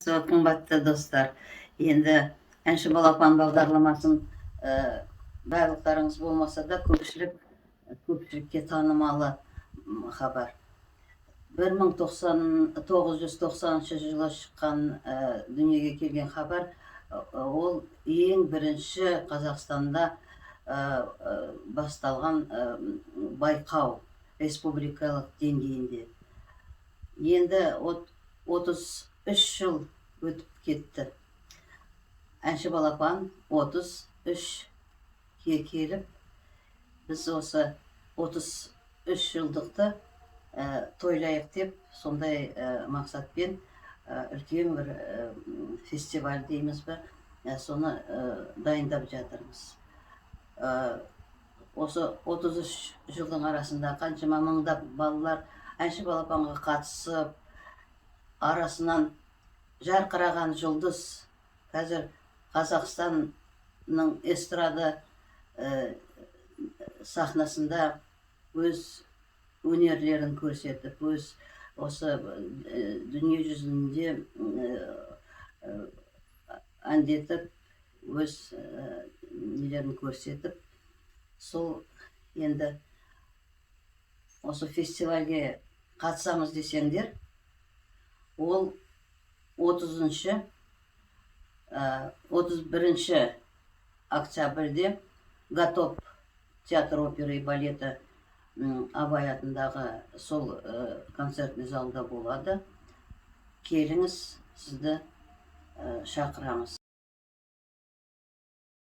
Қымбатты достар, енді әнші балапан бағдарламасын барлықтарыңыз болмаса да көпшілікке танымалы хабар. 1990 жылы шыққан дүниеге келген хабар, ол ең бірінші Қазақстанда басталған байқау республикалық деңгейінде. Енді 33 жыл өтіп кетті. Әнші балапан 33-ке келіп, біз осы 33 жылдықты тойлайық деп, сондай мақсатпен үлкен бір фестиваль дейміз бе, соны дайындап жатырмыз. Осы 33 жылдың арасында қаншама мыңдап балалар әнші балапанға қатысып, арасынан жарқыраған жұлдыз, қазір Қазақстанның эстрада сахнасында өз өнерлерін көрсетіп, осы дүние жүзінде әндетіп, өз нелерін көрсетіп, сол енді осы фестивальге қатысамыз десеңдер, ол 31 октябрьде Готов театр оперы и балеті Абай атындағы сол концертный залда болады. Келіңіз, сізді шақырамыз.